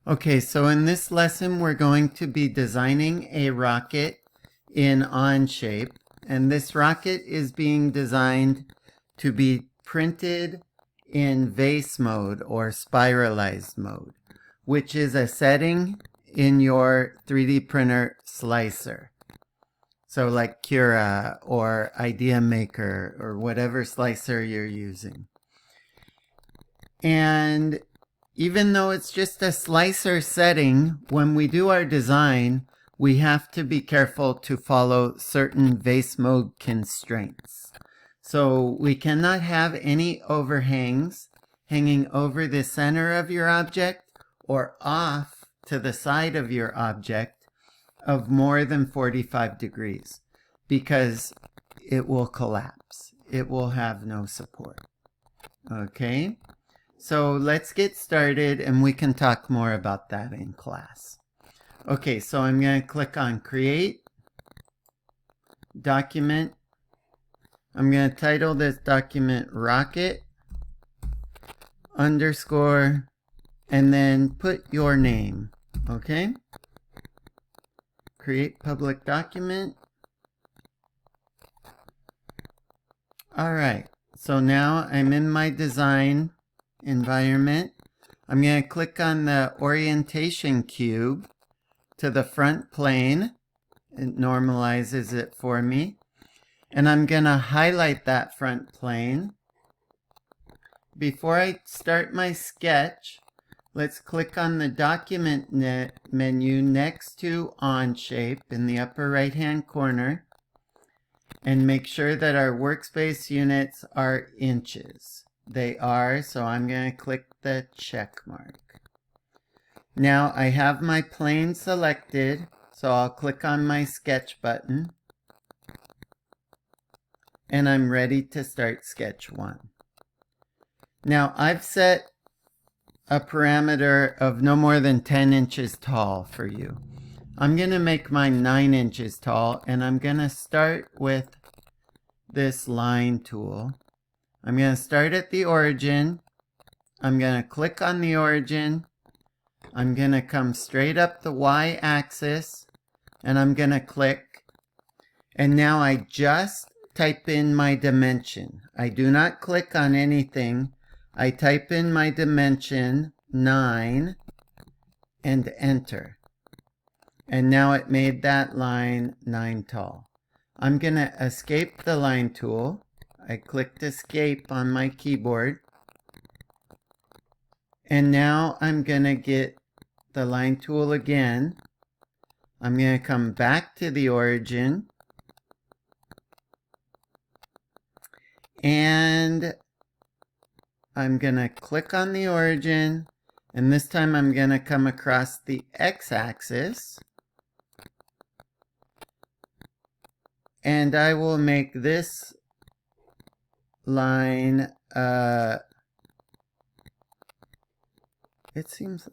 Okay, so in this lesson we're going to be designing a rocket in Onshape, and this rocket is being designed to be printed in vase mode or spiralized mode, which is a setting in your 3D printer slicer. So like Cura or Idea Maker or whatever slicer you're using. And even though it's just a slicer setting, when we do our design, we have to be careful to follow certain vase mode constraints. So we cannot have any overhangs hanging over the center of your object or off to the side of your object of more than 45 degrees because it will collapse. It will have no support. Okay? So let's get started and we can talk more about that in class. Okay, so I'm going to click on Create, Document. I'm going to title this document Rocket, underscore, and then put your name. Okay? Create public document. Alright, so now I'm in my design environment. I'm going to click on the orientation cube to the front plane. It normalizes it for me. And I'm going to highlight that front plane. Before I start my sketch, let's click on the document menu next to Onshape in the upper right hand corner and make sure that our workspace units are inches. They are, so I'm going to click the check mark. Now I have my plane selected, so I'll click on my sketch button. And I'm ready to start sketch 1. Now I've set a parameter of no more than 10 inches tall for you. I'm going to make mine 9 inches tall, and I'm going to start with this line tool. I'm going to start at the origin. I'm going to click on the origin. I'm going to come straight up the y-axis, and I'm going to click. And now I just type in my dimension. I do not click on anything. I type in my dimension, 9, and enter. And now it made that line 9 tall. I'm going to escape the line tool. I clicked escape on my keyboard. And now I'm going to get the line tool again. I'm going to come back to the origin. And I'm going to click on the origin. And this time I'm going to come across the x-axis. And I will make this line, it seems,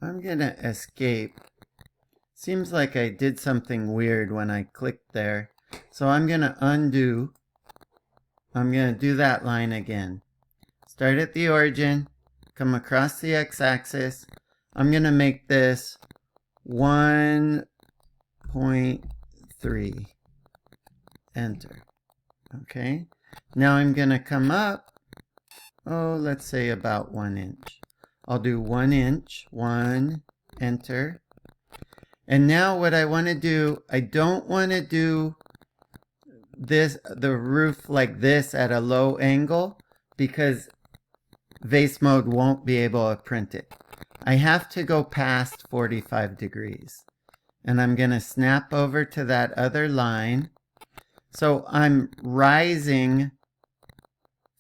I'm going to escape. Seems like I did something weird when I clicked there. So I'm going to undo. I'm going to do that line again. Start at the origin, come across the x-axis. I'm going to make this 1.3. Enter. Okay. Now I'm going to come up, let's say about 1 inch. I'll do 1 inch, 1, enter. And now what I want to do, I don't want to do the roof like this at a low angle because vase mode won't be able to print it. I have to go past 45 degrees. And I'm going to snap over to that other line. So I'm rising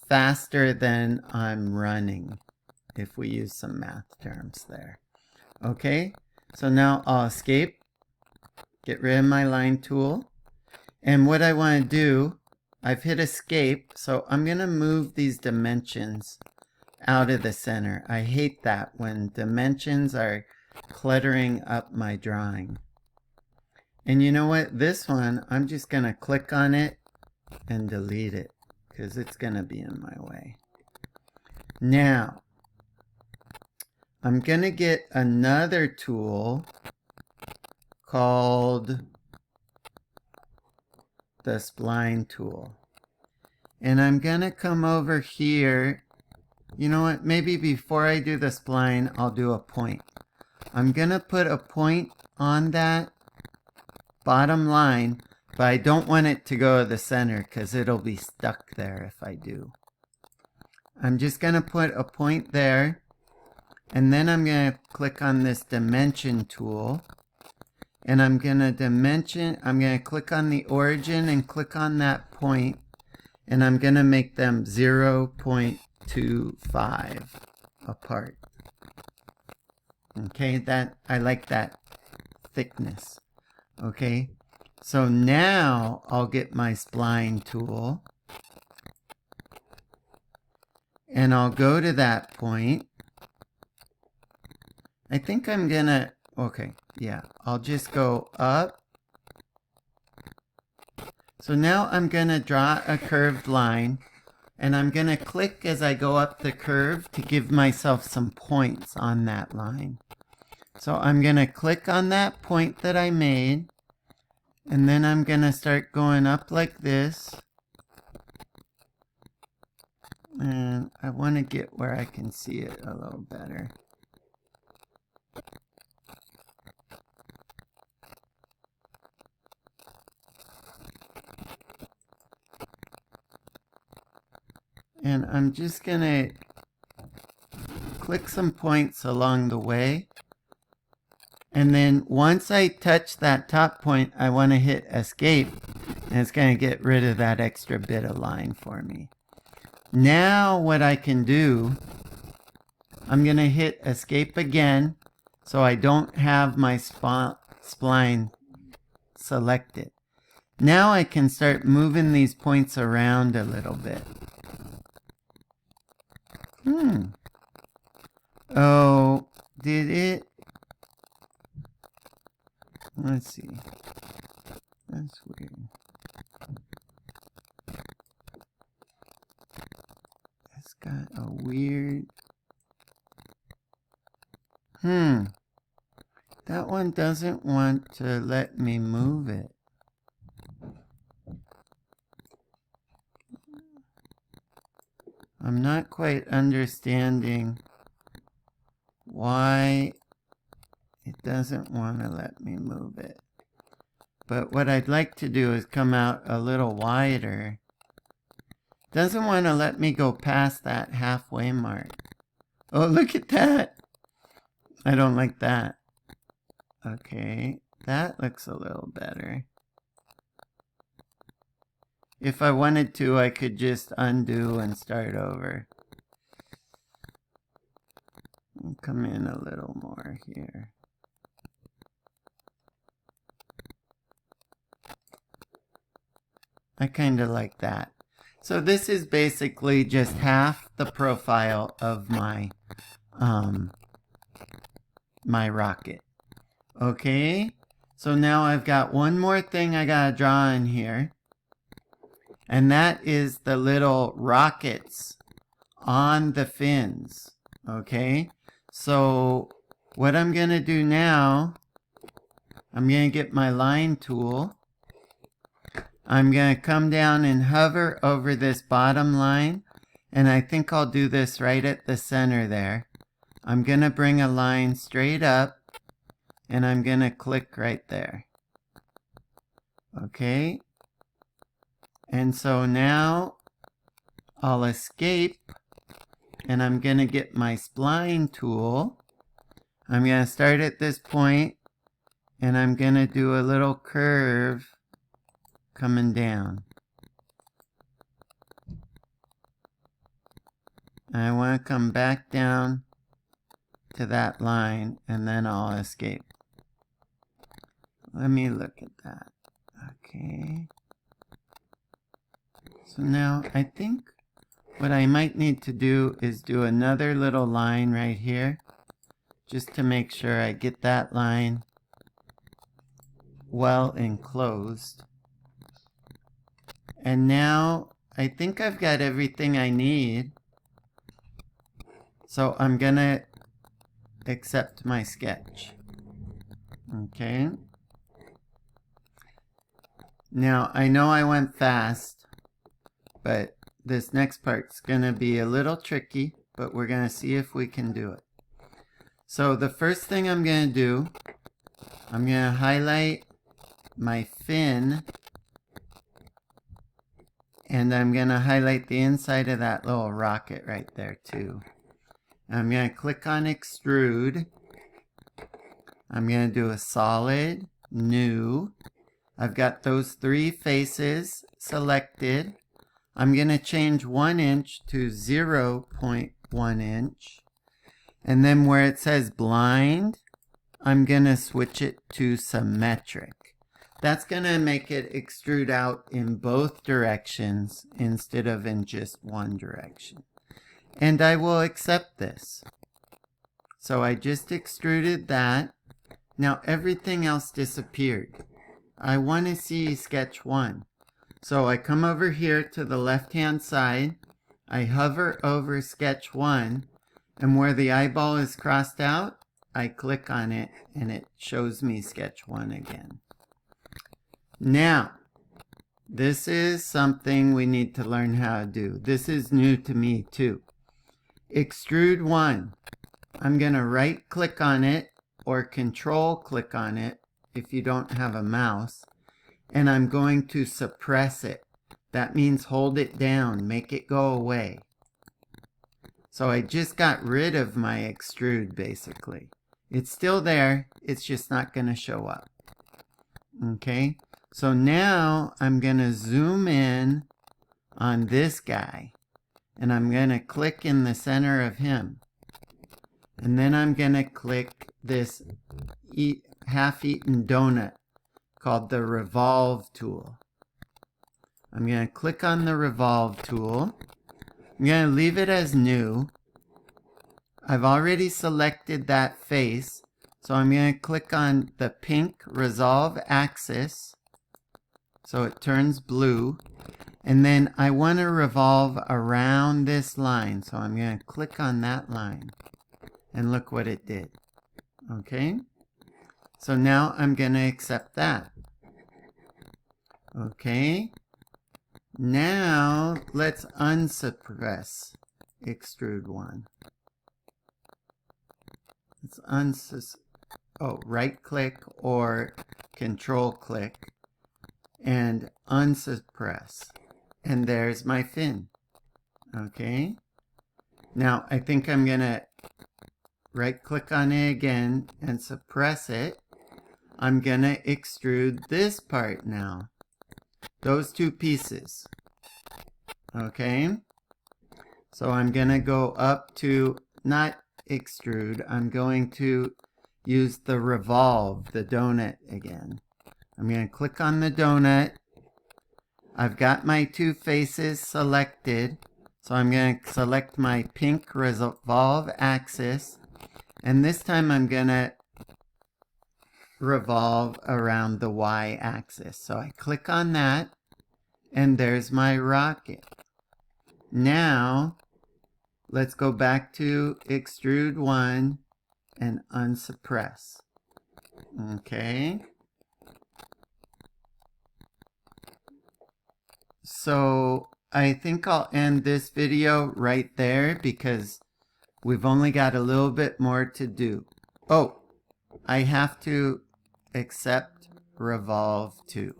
faster than I'm running, if we use some math terms there. Okay, so now I'll escape, get rid of my line tool. And what I want to do, I've hit escape, so I'm going to move these dimensions out of the center. I hate that when dimensions are cluttering up my drawing. And you know what? This one, I'm just going to click on it and delete it because it's going to be in my way. Now, I'm going to get another tool called the spline tool. And I'm going to come over here. You know what? Maybe before I do the spline, I'll do a point. I'm going to put a point on that bottom line, but I don't want it to go to the center because it'll be stuck there if I do. I'm just going to put a point there, and then I'm going to click on this dimension tool, and I'm going to click on the origin and click on that point, and I'm going to make them 0.25 apart. Okay, I like that thickness. Okay, so now I'll get my spline tool, and I'll go to that point. I think I'm gonna, okay, yeah, I'll just go up. So now I'm gonna draw a curved line, and I'm gonna click as I go up the curve to give myself some points on that line. So I'm gonna click on that point that I made, and then I'm gonna start going up like this. And I want to get where I can see it a little better. And I'm just going to click some points along the way. And then once I touch that top point, I want to hit escape. And it's going to get rid of that extra bit of line for me. Now what I can do, I'm going to hit escape again so I don't have my spline selected. Now I can start moving these points around a little bit. Oh, did it? Let's see. That's weird. It's got a weird... That one doesn't want to let me move it. I'm not quite understanding why it doesn't want to let me move it. But what I'd like to do is come out a little wider. Doesn't want to let me go past that halfway mark. Oh, look at that. I don't like that. Okay, that looks a little better. If I wanted to, I could just undo and start over. Come in a little more here. I kind of like that. So this is basically just half the profile of my my rocket. Okay, so now I've got one more thing I gotta draw in here, and that is the little rockets on the fins. Okay, so what I'm gonna do now, I'm gonna get my line tool. I'm going to come down and hover over this bottom line, and I think I'll do this right at the center there. I'm going to bring a line straight up, and I'm going to click right there. Okay, and so now I'll escape, and I'm going to get my spline tool. I'm going to start at this point, and I'm going to do a little curve coming down. I want to come back down to that line, and then I'll escape. Let me look at that. Okay. So now I think what I might need to do is do another little line right here, just to make sure I get that line well enclosed. And now I think I've got everything I need. So I'm gonna accept my sketch. Okay. Now, I know I went fast, but this next part's going to be a little tricky, but we're going to see if we can do it. So the first thing I'm going to do, I'm going to highlight my fin, and I'm going to highlight the inside of that little rocket right there too. I'm going to click on Extrude. I'm going to do a solid, new. I've got those 3 faces selected. I'm going to change 1 inch to 0.1 inch. And then where it says blind, I'm going to switch it to symmetric. That's going to make it extrude out in both directions instead of in just one direction. And I will accept this. So I just extruded that. Now everything else disappeared. I want to see sketch 1. So I come over here to the left hand side. I hover over sketch 1. And where the eyeball is crossed out, I click on it and it shows me sketch 1 again. Now, this is something we need to learn how to do. This is new to me too. Extrude 1. I'm going to right click on it or control click on it if you don't have a mouse. And I'm going to suppress it. That means hold it down, make it go away. So I just got rid of my extrude basically. It's still there, it's just not going to show up. Okay, so now I'm going to zoom in on this guy. And I'm going to click in the center of him. And then I'm going to click this half-eaten donut called the revolve tool. I'm going to click on the revolve tool. I'm going to leave it as new. I've already selected that face. So I'm going to click on the pink resolve axis. So it turns blue. And then I want to revolve around this line. So I'm going to click on that line. And look what it did. Okay. So now I'm going to accept that. Okay. Now let's unsuppress Extrude 1. Let's right click or control click and unsuppress. And there's my fin. Okay. Now I think I'm going to right click on it again and suppress it. I'm going to extrude this part now. Those 2 pieces. Okay. So I'm going to go up to, not extrude, I'm going to use the revolve, the donut again. I'm going to click on the donut. I've got my 2 faces selected. So I'm going to select my pink revolve axis. And this time I'm going to revolve around the Y axis. So I click on that. And there's my rocket. Now, let's go back to Extrude 1 and unsuppress. Okay. So I think I'll end this video right there because we've only got a little bit more to do. Oh, I have to accept revolve too.